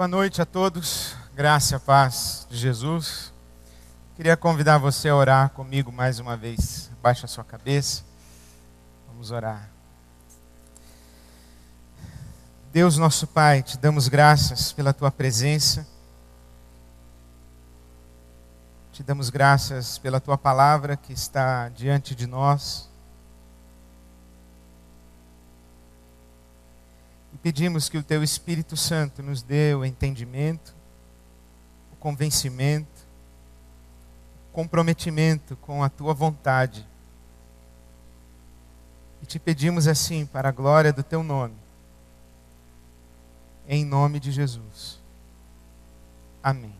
Boa noite a todos, graça e paz de Jesus. Queria convidar você a orar comigo mais uma vez. Baixa a sua cabeça, vamos orar. Deus nosso Pai, te damos graças pela tua presença. Te damos graças pela tua palavra que está diante de nós. Pedimos que o Teu Espírito Santo nos dê o entendimento, o convencimento, o comprometimento com a Tua vontade. E te pedimos assim, para a glória do Teu nome, em nome de Jesus. Amém.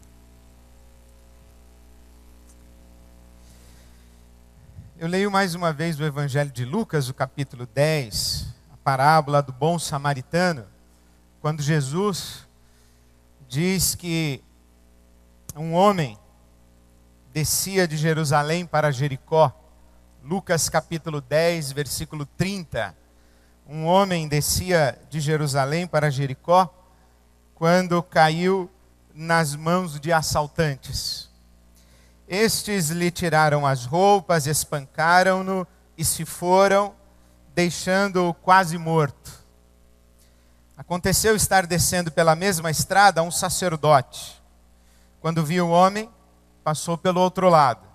Eu leio mais uma vez o Evangelho de Lucas, o capítulo 10, parábola do bom samaritano, quando Jesus diz que um homem descia de Jerusalém para Jericó. Lucas capítulo 10, versículo 30. Um homem descia de Jerusalém para Jericó quando caiu nas mãos de assaltantes. Estes lhe tiraram as roupas, espancaram-no e se foram, deixando-o quase morto. Aconteceu estar descendo pela mesma estrada um sacerdote. Quando viu o homem, passou pelo outro lado.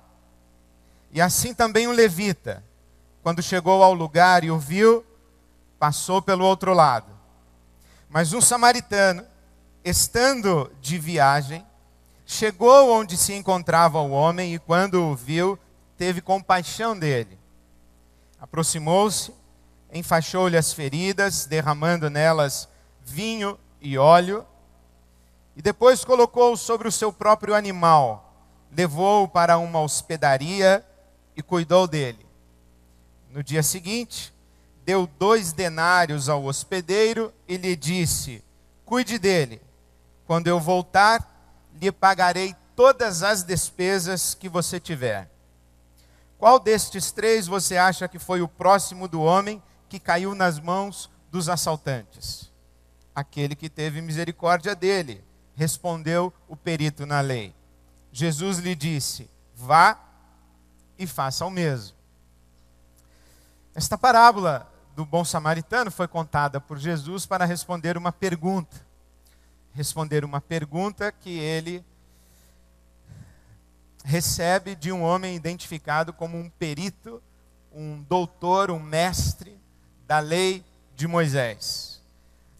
E assim também um levita, quando chegou ao lugar e o viu, passou pelo outro lado. Mas um samaritano, estando de viagem, chegou onde se encontrava o homem e quando o viu, teve compaixão dele. Aproximou-se, enfaixou-lhe as feridas, derramando nelas vinho e óleo, e depois colocou-o sobre o seu próprio animal, levou-o para uma hospedaria e cuidou dele. No dia seguinte, deu 2 denários ao hospedeiro e lhe disse: cuide dele, quando eu voltar, lhe pagarei todas as despesas que você tiver. Qual destes 3 você acha que foi o próximo do homem que caiu nas mãos dos assaltantes? Aquele que teve misericórdia dele, respondeu o perito na lei. Jesus lhe disse: vá e faça o mesmo. Esta parábola do bom samaritano foi contada por Jesus para responder uma pergunta. Responder uma pergunta que ele recebe de um homem identificado como um perito, um doutor, um mestre da lei de Moisés.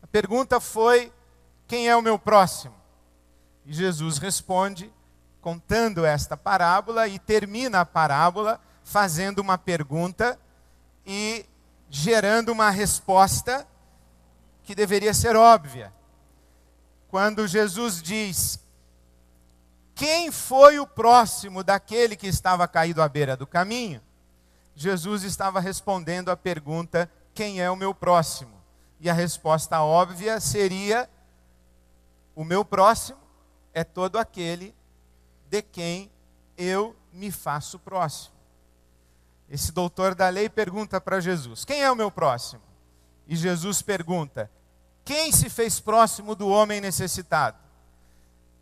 A pergunta foi: quem é o meu próximo? E Jesus responde contando esta parábola e termina a parábola fazendo uma pergunta e gerando uma resposta que deveria ser óbvia. Quando Jesus diz: quem foi o próximo daquele que estava caído à beira do caminho? Jesus estava respondendo à pergunta: quem é o meu próximo? E a resposta óbvia seria: o meu próximo é todo aquele de quem eu me faço próximo. Esse doutor da lei pergunta para Jesus: quem é o meu próximo? E Jesus pergunta: quem se fez próximo do homem necessitado?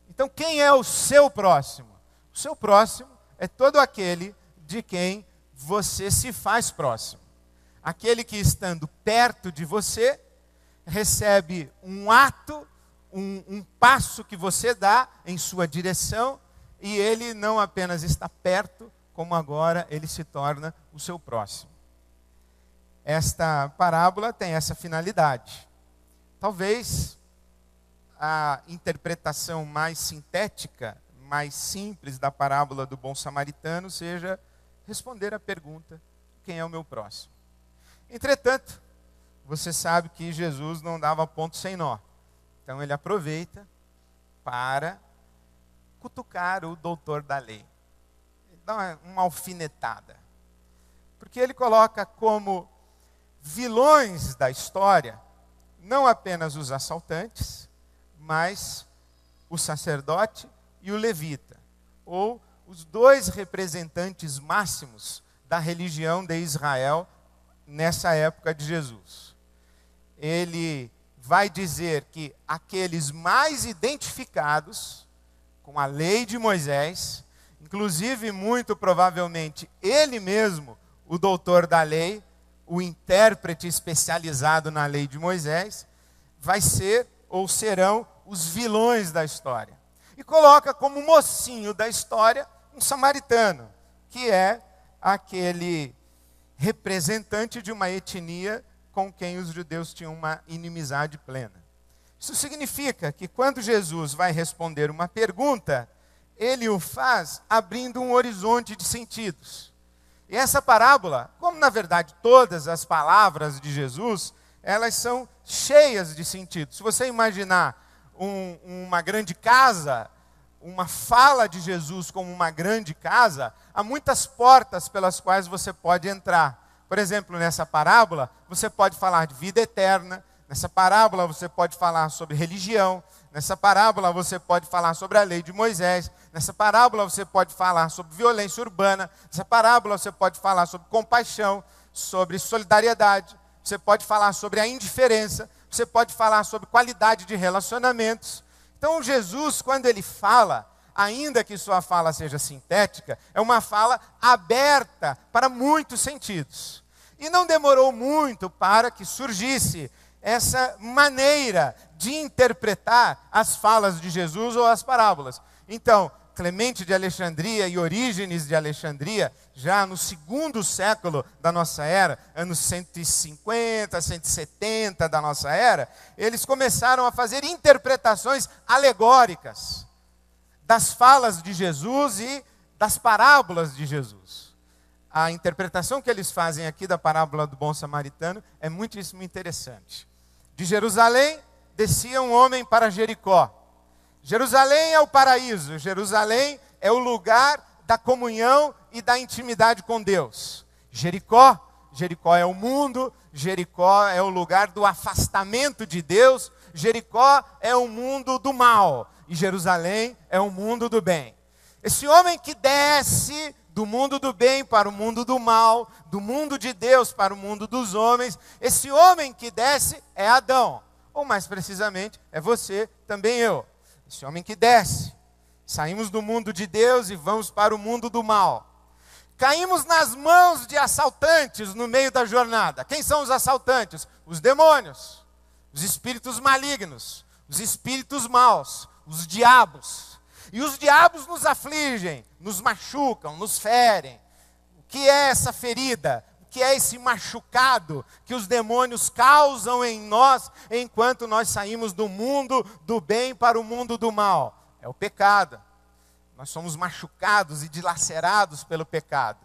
Então, quem é o seu próximo? O seu próximo é todo aquele de quem você se faz próximo. Aquele que, estando perto de você, recebe um ato, um passo que você dá em sua direção, e ele não apenas está perto, como agora ele se torna o seu próximo. Esta parábola tem essa finalidade. Talvez a interpretação mais sintética, mais simples da parábola do bom samaritano seja responder à pergunta: quem é o meu próximo? Entretanto, você sabe que Jesus não dava ponto sem nó. Então ele aproveita para cutucar o doutor da lei. Ele dá uma alfinetada. Porque ele coloca como vilões da história não apenas os assaltantes, mas o sacerdote e o levita, ou os 2 representantes máximos da religião de Israel nessa época de Jesus. Ele vai dizer que aqueles mais identificados com a lei de Moisés, inclusive muito provavelmente ele mesmo, o doutor da lei, o intérprete especializado na lei de Moisés, vai ser ou serão os vilões da história. E coloca como mocinho da história um samaritano, que é aquele representante de uma etnia com quem os judeus tinham uma inimizade plena. Isso significa que quando Jesus vai responder uma pergunta, ele o faz abrindo um horizonte de sentidos. E essa parábola, como na verdade todas as palavras de Jesus, elas são cheias de sentido. Se você imaginar uma grande casa, uma fala de Jesus como uma grande casa, há muitas portas pelas quais você pode entrar. Por exemplo, nessa parábola, você pode falar de vida eterna. Nessa parábola, você pode falar sobre religião. Nessa parábola, você pode falar sobre a lei de Moisés. Nessa parábola, você pode falar sobre violência urbana. Nessa parábola, você pode falar sobre compaixão, sobre solidariedade. Você pode falar sobre a indiferença. Você pode falar sobre qualidade de relacionamentos. Então, Jesus, quando ele fala, ainda que sua fala seja sintética, é uma fala aberta para muitos sentidos. E não demorou muito para que surgisse essa maneira de interpretar as falas de Jesus ou as parábolas. Então, Clemente de Alexandria e Orígenes de Alexandria, já no segundo século da nossa era, anos 150, 170 da nossa era, eles começaram a fazer interpretações alegóricas das falas de Jesus e das parábolas de Jesus. A interpretação que eles fazem aqui da parábola do bom samaritano é muitíssimo interessante. De Jerusalém, descia um homem para Jericó. Jerusalém é o paraíso, Jerusalém é o lugar da comunhão e da intimidade com Deus. Jericó é o mundo, Jericó é o lugar do afastamento de Deus, Jericó é o mundo do mal e Jerusalém é o mundo do bem. Esse homem que desce do mundo do bem para o mundo do mal, do mundo de Deus para o mundo dos homens, esse homem que desce é Adão, ou mais precisamente é você, também eu. Esse homem que desce. Saímos do mundo de Deus e vamos para o mundo do mal. Caímos nas mãos de assaltantes no meio da jornada. Quem são os assaltantes? Os demônios, os espíritos malignos, os espíritos maus, os diabos. E os diabos nos afligem, nos machucam, nos ferem. O que é essa ferida? O que é esse machucado que os demônios causam em nós enquanto nós saímos do mundo do bem para o mundo do mal? É o pecado. Nós somos machucados e dilacerados pelo pecado.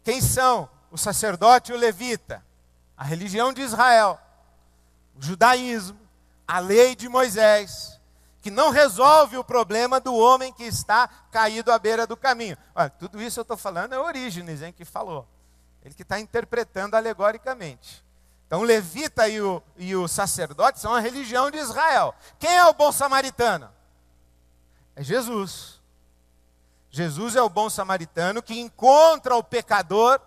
Quem são? O sacerdote e o levita, a religião de Israel, o judaísmo, a lei de Moisés, que não resolve o problema do homem que está caído à beira do caminho. Olha, tudo isso eu estou falando é Orígenes, que falou. Ele que está interpretando alegoricamente. Então o levita e o sacerdote são a religião de Israel. Quem é o bom samaritano? É Jesus. Jesus é o bom samaritano que encontra o pecador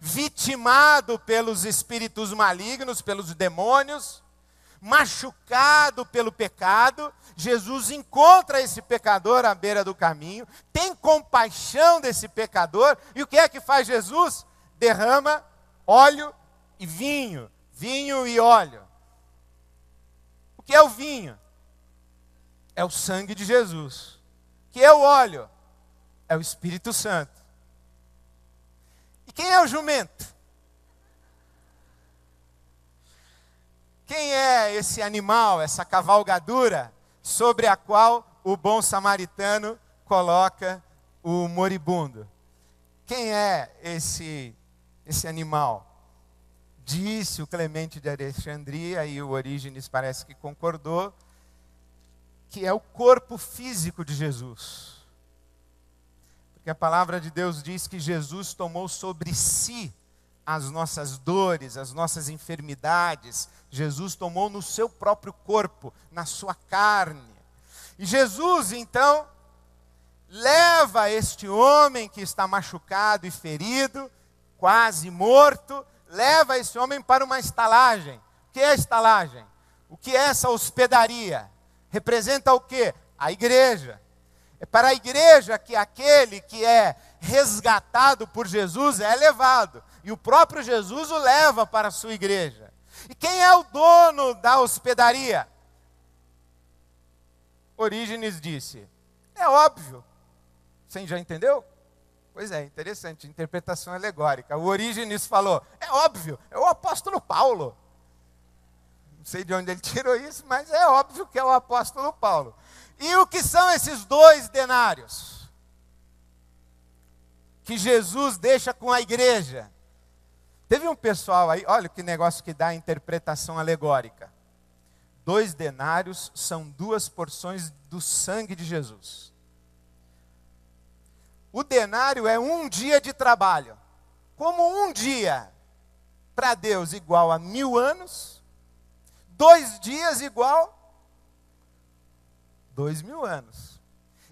vitimado pelos espíritos malignos, pelos demônios, machucado pelo pecado. Jesus encontra esse pecador à beira do caminho, tem compaixão desse pecador, e o que é que faz Jesus? Derrama óleo e vinho, vinho e óleo. O que é o vinho? É o sangue de Jesus. O que é o óleo? É o Espírito Santo. E quem é o jumento? Quem é esse animal, essa cavalgadura sobre a qual o bom samaritano coloca o moribundo? Quem é esse animal? Disse o Clemente de Alexandria, e o Orígenes parece que concordou, que é o corpo físico de Jesus. Porque a palavra de Deus diz que Jesus tomou sobre si as nossas dores, as nossas enfermidades. Jesus tomou no seu próprio corpo, na sua carne. E Jesus, então, leva este homem que está machucado e ferido, quase morto, leva esse homem para uma estalagem. O que é a estalagem? O que é essa hospedaria? Representa o quê? A igreja. É para a igreja que aquele que é resgatado por Jesus é levado. E o próprio Jesus o leva para a sua igreja. E quem é o dono da hospedaria? Orígenes disse, é óbvio. Você já entendeu? Pois é, interessante, interpretação alegórica. O Orígenes falou, é óbvio, é o apóstolo Paulo. Não sei de onde ele tirou isso, mas é óbvio que é o apóstolo Paulo. E o que são esses 2 denários? Que Jesus deixa com a igreja. Teve um pessoal aí, olha que negócio que dá a interpretação alegórica. 2 denários são 2 porções do sangue de Jesus. O denário é 1 dia de trabalho. Como 1 dia para Deus igual a 1000 anos, 2 dias igual 2000 anos.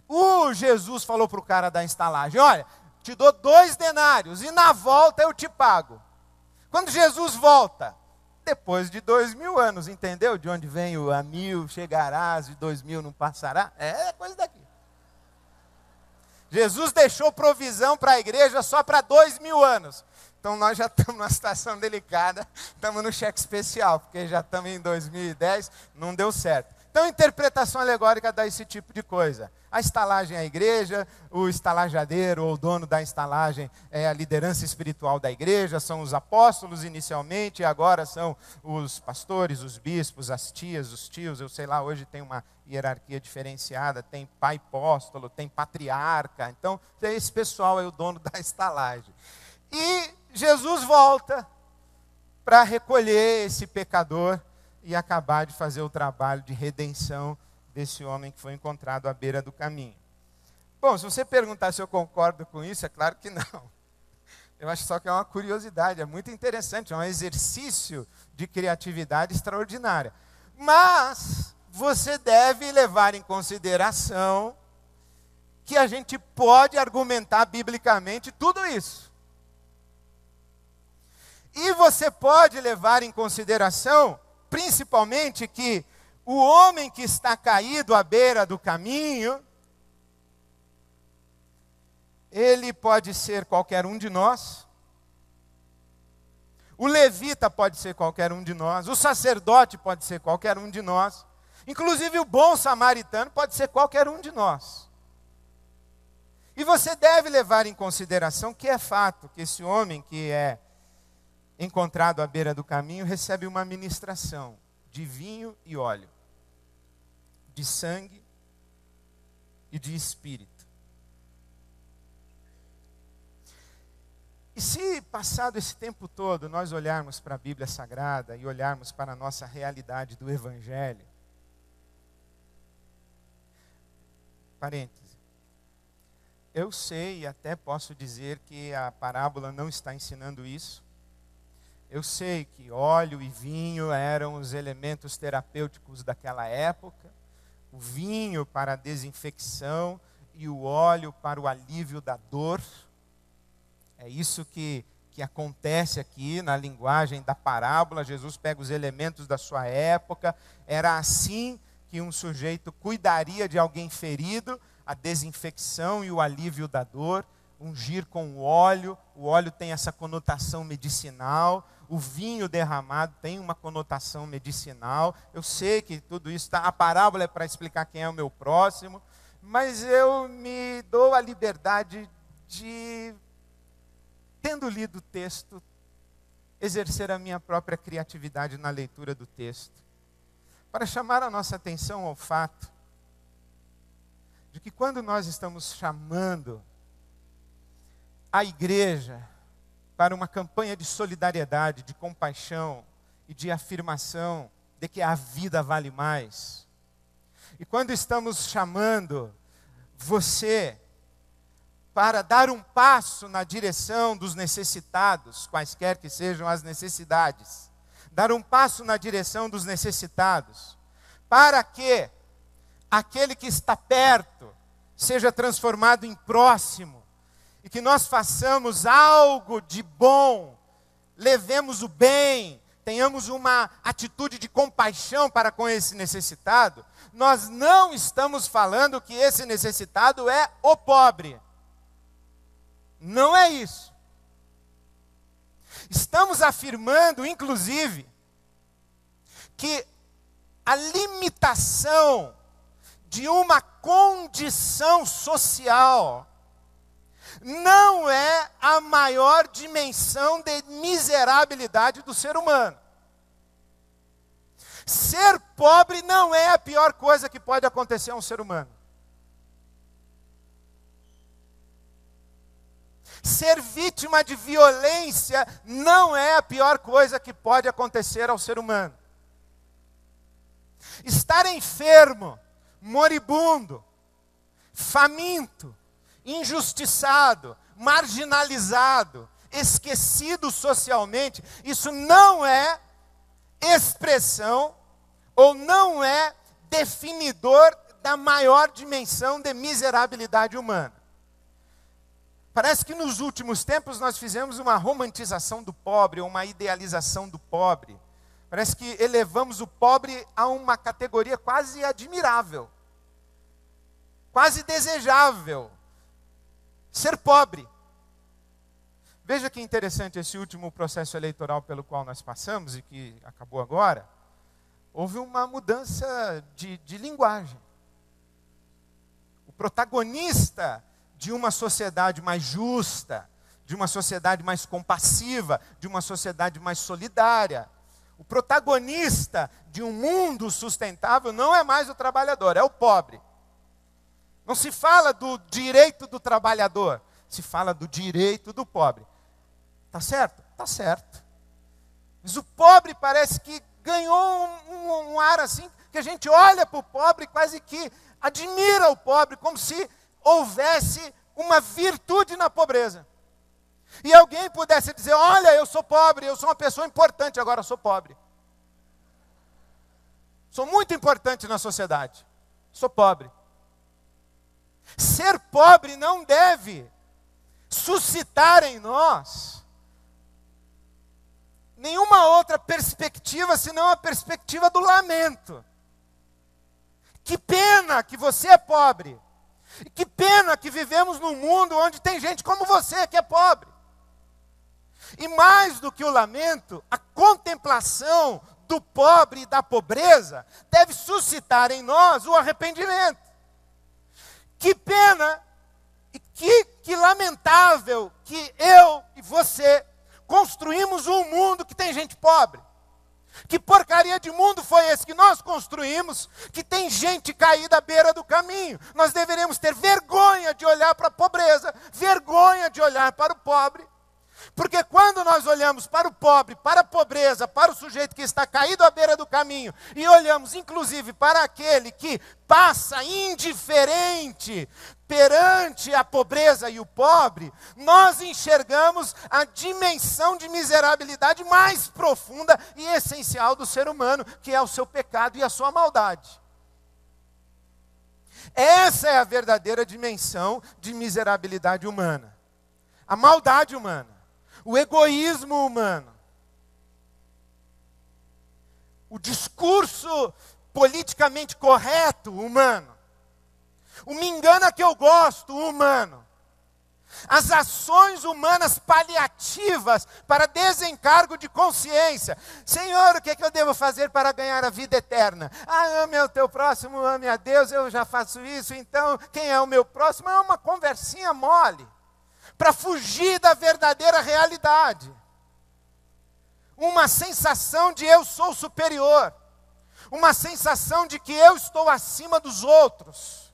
O Jesus falou para o cara da estalagem, olha, te dou 2 denários e na volta eu te pago. Quando Jesus volta, depois de 2000 anos, entendeu? De onde vem o a 1000 chegarás e 2000 não passará? É coisa daqui. Jesus deixou provisão para a igreja só para 2000 anos. Então nós já estamos numa situação delicada, estamos no cheque especial, porque já estamos em 2010, não deu certo. Então a interpretação alegórica dá esse tipo de coisa. A estalagem é a igreja, o estalajadeiro ou o dono da estalagem é a liderança espiritual da igreja, são os apóstolos inicialmente, e agora são os pastores, os bispos, as tias, os tios, eu sei lá, hoje tem uma hierarquia diferenciada, tem pai apóstolo, tem patriarca, então esse pessoal é o dono da estalagem. E Jesus volta para recolher esse pecador e acabar de fazer o trabalho de redenção desse homem que foi encontrado à beira do caminho. Bom, se você perguntar se eu concordo com isso, é claro que não. Eu acho só que é uma curiosidade, é muito interessante, é um exercício de criatividade extraordinária. Mas você deve levar em consideração que a gente pode argumentar biblicamente tudo isso. E você pode levar em consideração, principalmente, que o homem que está caído à beira do caminho, ele pode ser qualquer um de nós. O levita pode ser qualquer um de nós. O sacerdote pode ser qualquer um de nós. Inclusive o bom samaritano pode ser qualquer um de nós. E você deve levar em consideração que é fato que esse homem que é encontrado à beira do caminho recebe uma ministração de vinho e óleo, de sangue e de espírito. E se passado esse tempo todo nós olharmos para a Bíblia Sagrada e olharmos para a nossa realidade do Evangelho, parêntese, eu sei e até posso dizer que a parábola não está ensinando isso. Eu sei que óleo e vinho eram os elementos terapêuticos daquela época, o vinho para a desinfecção e o óleo para o alívio da dor. É isso que acontece aqui na linguagem da parábola. Jesus pega os elementos da sua época. Era assim que um sujeito cuidaria de alguém ferido, a desinfecção e o alívio da dor. Ungir com o óleo tem essa conotação medicinal. O vinho derramado tem uma conotação medicinal. Eu sei que tudo isso a parábola é para explicar quem é o meu próximo, mas eu me dou a liberdade de, tendo lido o texto, exercer a minha própria criatividade na leitura do texto, para chamar a nossa atenção ao fato de que quando nós estamos chamando a igreja para uma campanha de solidariedade, de compaixão e de afirmação de que a vida vale mais, e quando estamos chamando você para dar um passo na direção dos necessitados, quaisquer que sejam as necessidades, dar um passo na direção dos necessitados, para que aquele que está perto seja transformado em próximo, e que nós façamos algo de bom, levemos o bem, tenhamos uma atitude de compaixão para com esse necessitado, nós não estamos falando que esse necessitado é o pobre. Não é isso. Estamos afirmando, inclusive, que a limitação de uma condição social não é a maior dimensão de miserabilidade do ser humano. Ser pobre não é a pior coisa que pode acontecer a um ser humano. Ser vítima de violência não é a pior coisa que pode acontecer ao ser humano. Estar enfermo, moribundo, faminto, injustiçado, marginalizado, esquecido socialmente, isso não é expressão ou não é definidor da maior dimensão de miserabilidade humana. Parece que nos últimos tempos nós fizemos uma romantização do pobre, ou uma idealização do pobre. Parece que elevamos o pobre a uma categoria quase admirável, quase desejável. Ser pobre. Veja que interessante esse último processo eleitoral pelo qual nós passamos e que acabou agora. Houve uma mudança de linguagem. O protagonista de uma sociedade mais justa, de uma sociedade mais compassiva, de uma sociedade mais solidária, o protagonista de um mundo sustentável não é mais o trabalhador, é o pobre. Não se fala do direito do trabalhador, se fala do direito do pobre. Tá certo? Tá certo. Mas o pobre parece que ganhou um ar assim, que a gente olha para o pobre e quase que admira o pobre, como se houvesse uma virtude na pobreza. E alguém pudesse dizer, olha, eu sou pobre, eu sou uma pessoa importante, agora eu sou pobre. Sou muito importante na sociedade, sou pobre. Ser pobre não deve suscitar em nós nenhuma outra perspectiva senão a perspectiva do lamento. Que pena que você é pobre. Que pena que vivemos num mundo onde tem gente como você que é pobre. E mais do que o lamento, a contemplação do pobre e da pobreza deve suscitar em nós o arrependimento. Que pena e que lamentável que eu e você construímos um mundo que tem gente pobre. Que porcaria de mundo foi esse que nós construímos, que tem gente caída à beira do caminho? Nós deveríamos ter vergonha de olhar para a pobreza, vergonha de olhar para o pobre. Porque quando nós olhamos para o pobre, para a pobreza, para o sujeito que está caído à beira do caminho, e olhamos inclusive para aquele que passa indiferente perante a pobreza e o pobre, nós enxergamos a dimensão de miserabilidade mais profunda e essencial do ser humano, que é o seu pecado e a sua maldade. Essa é a verdadeira dimensão de miserabilidade humana. A maldade humana. O egoísmo humano, o discurso politicamente correto humano, o me engana que eu gosto humano, as ações humanas paliativas para desencargo de consciência. Senhor, o que é que eu devo fazer para ganhar a vida eterna? Ame ao teu próximo, ame a Deus, eu já faço isso, então quem é o meu próximo? É uma conversinha mole. Para fugir da verdadeira realidade. Uma sensação de eu sou superior. Uma sensação de que eu estou acima dos outros.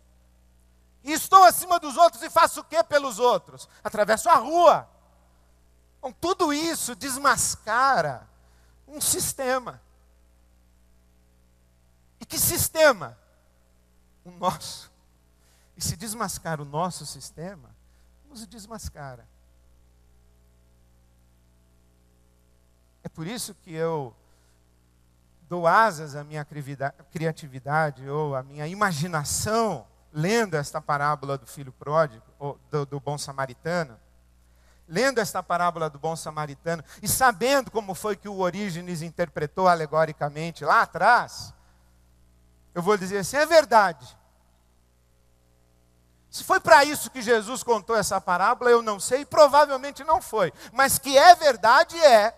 E estou acima dos outros e faço o que pelos outros? Atravesso a rua. Então, tudo isso desmascara um sistema. E que sistema? O nosso. E se desmascara o nosso sistema, nos desmascara. É por isso que eu dou asas à minha criatividade ou à minha imaginação, lendo esta parábola do filho pródigo, ou do bom samaritano, lendo esta parábola do bom samaritano e sabendo como foi que o Orígenes interpretou alegoricamente lá atrás, eu vou dizer assim, é verdade. Se foi para isso que Jesus contou essa parábola, eu não sei, provavelmente não foi. Mas que é verdade é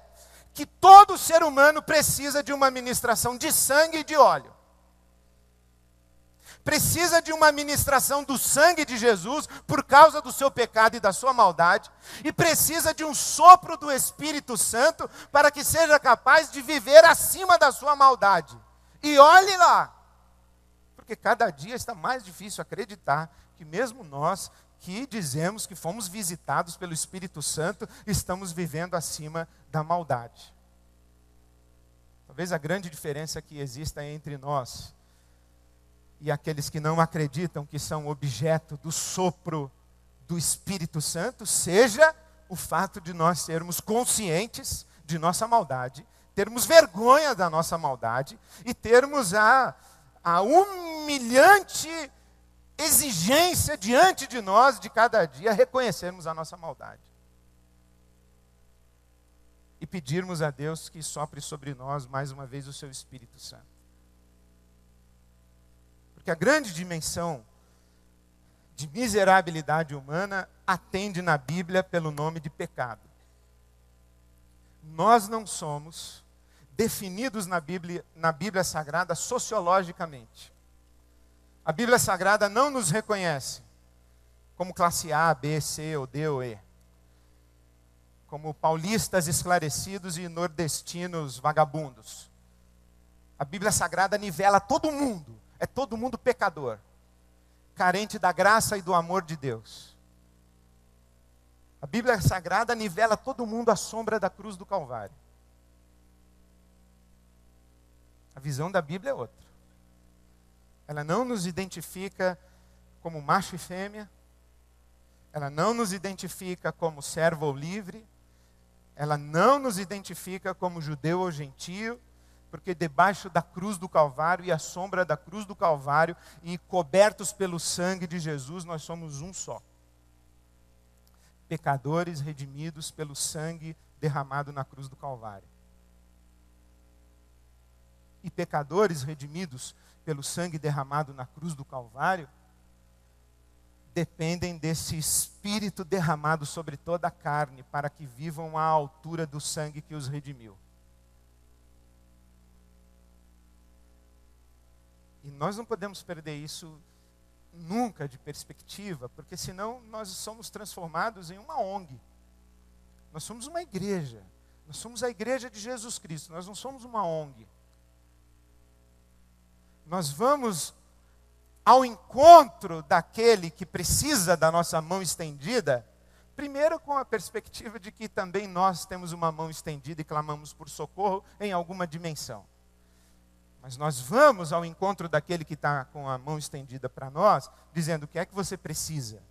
que todo ser humano precisa de uma ministração de sangue e de óleo. Precisa de uma ministração do sangue de Jesus por causa do seu pecado e da sua maldade. E precisa de um sopro do Espírito Santo para que seja capaz de viver acima da sua maldade. E olhe lá, porque cada dia está mais difícil acreditar que mesmo nós que dizemos que fomos visitados pelo Espírito Santo, estamos vivendo acima da maldade. Talvez a grande diferença que exista entre nós e aqueles que não acreditam que são objeto do sopro do Espírito Santo seja o fato de nós sermos conscientes de nossa maldade, termos vergonha da nossa maldade e termos a humilhante exigência diante de nós, de cada dia, reconhecermos a nossa maldade. E pedirmos a Deus que sopre sobre nós, mais uma vez, o seu Espírito Santo. Porque a grande dimensão de miserabilidade humana atende na Bíblia pelo nome de pecado. Nós não somos definidos na Bíblia Sagrada sociologicamente. A Bíblia Sagrada não nos reconhece como classe A, B, C, ou D ou E. Como paulistas esclarecidos e nordestinos vagabundos. A Bíblia Sagrada nivela todo mundo. É todo mundo pecador. Carente da graça e do amor de Deus. A Bíblia Sagrada nivela todo mundo à sombra da cruz do Calvário. A visão da Bíblia é outra. Ela não nos identifica como macho e fêmea. Ela não nos identifica como servo ou livre. Ela não nos identifica como judeu ou gentio. Porque debaixo da cruz do Calvário e à sombra da cruz do Calvário e cobertos pelo sangue de Jesus, nós somos um só. Pecadores redimidos pelo sangue derramado na cruz do Calvário. E pecadores redimidos pelo sangue derramado na cruz do Calvário, dependem desse Espírito derramado sobre toda a carne, para que vivam à altura do sangue que os redimiu. E nós não podemos perder isso nunca de perspectiva, porque senão nós somos transformados em uma ONG. Nós somos uma igreja. Nós somos a igreja de Jesus Cristo, nós não somos uma ONG. Nós vamos ao encontro daquele que precisa da nossa mão estendida, primeiro com a perspectiva de que também nós temos uma mão estendida e clamamos por socorro em alguma dimensão. Mas nós vamos ao encontro daquele que está com a mão estendida para nós, dizendo: o que é que você precisa?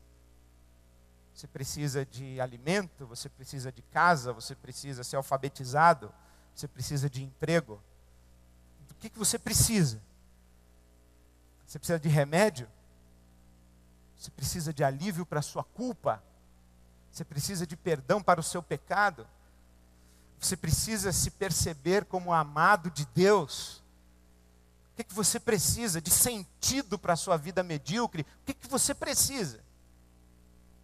Você precisa de alimento, você precisa de casa, você precisa ser alfabetizado, você precisa de emprego. Do que você precisa? Você precisa de remédio? Você precisa de alívio para a sua culpa? Você precisa de perdão para o seu pecado? Você precisa se perceber como amado de Deus? O que você precisa de sentido para a sua vida medíocre? O que você precisa?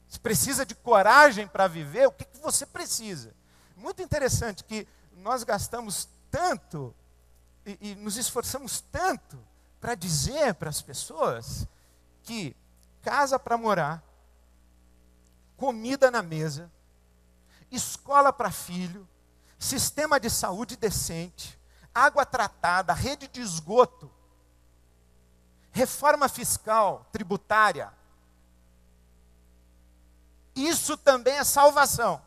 Você precisa de coragem para viver? O que você precisa? Muito interessante que nós gastamos tanto e nos esforçamos tanto para dizer para as pessoas que casa para morar, comida na mesa, escola para filho, sistema de saúde decente, água tratada, rede de esgoto, reforma fiscal, tributária. Isso também é salvação.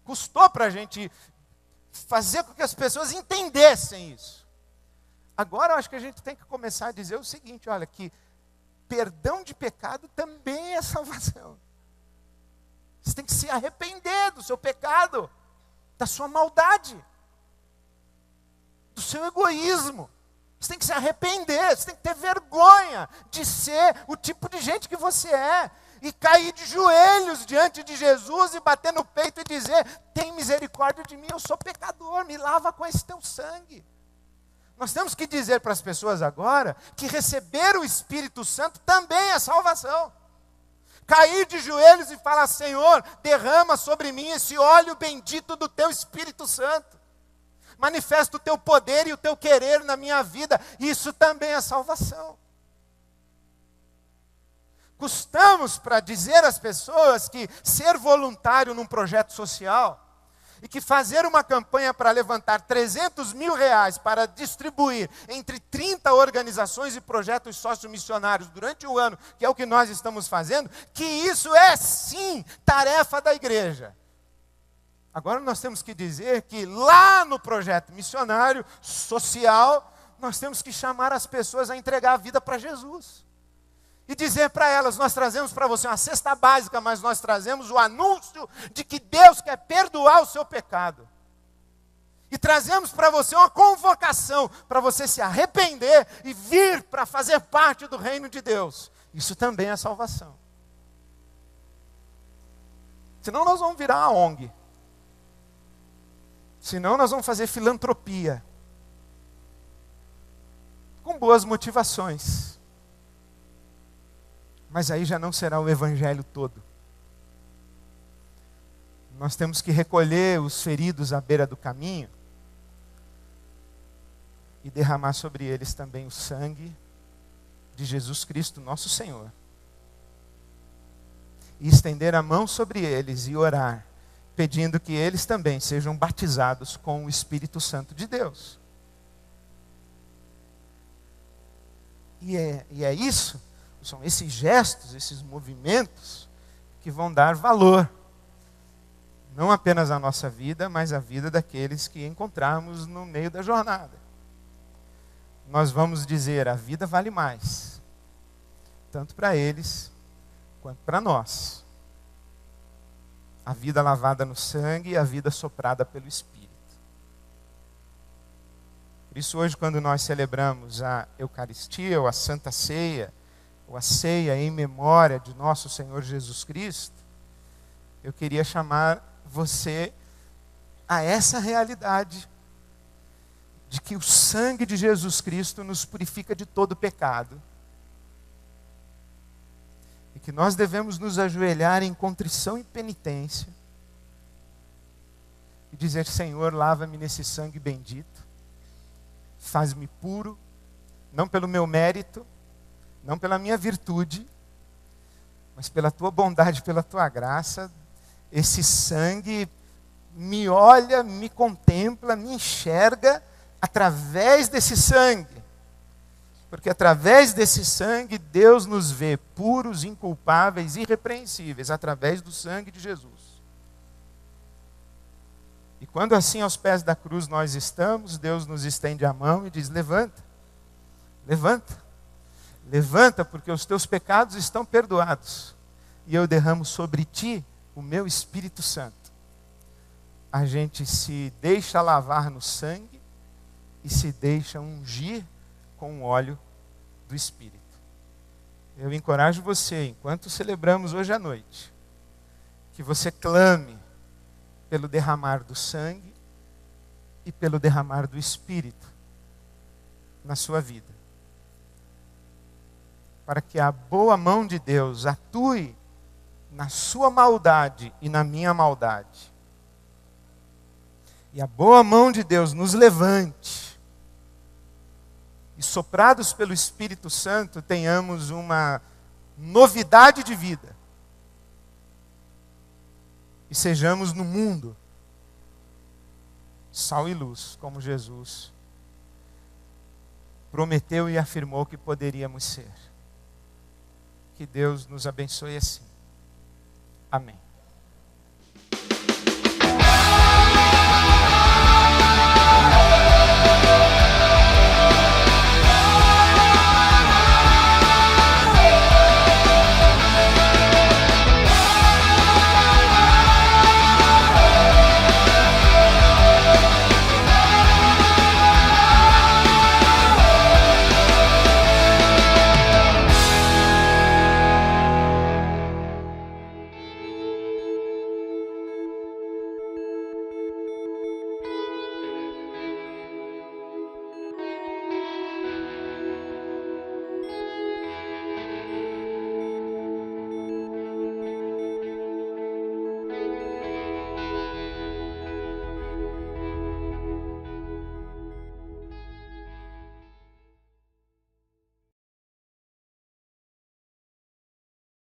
Custou para a gente fazer com que as pessoas entendessem isso. Agora eu acho que a gente tem que começar a dizer o seguinte: olha, que perdão de pecado também é salvação. Você tem que se arrepender do seu pecado, da sua maldade, do seu egoísmo. Você tem que se arrepender, você tem que ter vergonha de ser o tipo de gente que você é, e cair de joelhos diante de Jesus e bater no peito e dizer: tem misericórdia de mim, eu sou pecador, me lava com esse teu sangue. Nós temos que dizer para as pessoas agora que receber o Espírito Santo também é salvação. Cair de joelhos e falar: Senhor, derrama sobre mim esse óleo bendito do teu Espírito Santo. Manifesta o teu poder e o teu querer na minha vida. Isso também é salvação. Custamos para dizer às pessoas que ser voluntário num projeto social e que fazer uma campanha para levantar 300 mil reais para distribuir entre 30 organizações e projetos sociomissionários durante o ano, que é o que nós estamos fazendo, que isso é sim tarefa da igreja. Agora nós temos que dizer que lá no projeto missionário, social, nós temos que chamar as pessoas a entregar a vida para Jesus. E dizer para elas: nós trazemos para você uma cesta básica, mas nós trazemos o anúncio de que Deus quer perdoar o seu pecado. E trazemos para você uma convocação para você se arrepender e vir para fazer parte do reino de Deus. Isso também é salvação. Senão nós vamos virar uma ONG. Senão nós vamos fazer filantropia. Com boas motivações. Mas aí já não será o evangelho todo. Nós temos que recolher os feridos à beira do caminho e derramar sobre eles também o sangue de Jesus Cristo, nosso Senhor. E estender a mão sobre eles e orar, pedindo que eles também sejam batizados com o Espírito Santo de Deus. E é isso. São esses gestos, esses movimentos que vão dar valor, não apenas à nossa vida, mas à vida daqueles que encontrarmos no meio da jornada. Nós vamos dizer: a vida vale mais, tanto para eles quanto para nós. A vida lavada no sangue e a vida soprada pelo Espírito. Por isso hoje, quando nós celebramos a Eucaristia ou a Santa Ceia, ou a ceia em memória de nosso Senhor Jesus Cristo, eu queria chamar você a essa realidade de que o sangue de Jesus Cristo nos purifica de todo pecado. E que nós devemos nos ajoelhar em contrição e penitência e dizer: Senhor, lava-me nesse sangue bendito, faz-me puro, não pelo meu mérito, não pela minha virtude, mas pela tua bondade, pela tua graça. Esse sangue me olha, me contempla, me enxerga através desse sangue. Porque através desse sangue Deus nos vê puros, inculpáveis, irrepreensíveis, através do sangue de Jesus. E quando assim aos pés da cruz nós estamos, Deus nos estende a mão e diz: levanta, levanta. Levanta, porque os teus pecados estão perdoados. E eu derramo sobre ti o meu Espírito Santo. A gente se deixa lavar no sangue e se deixa ungir com o óleo do Espírito. Eu encorajo você, enquanto celebramos hoje à noite, que você clame pelo derramar do sangue e pelo derramar do Espírito na sua vida. Para que a boa mão de Deus atue na sua maldade e na minha maldade. E a boa mão de Deus nos levante. E soprados pelo Espírito Santo, tenhamos uma novidade de vida. E sejamos no mundo sal e luz, como Jesus prometeu e afirmou que poderíamos ser. Que Deus nos abençoe assim. Amém.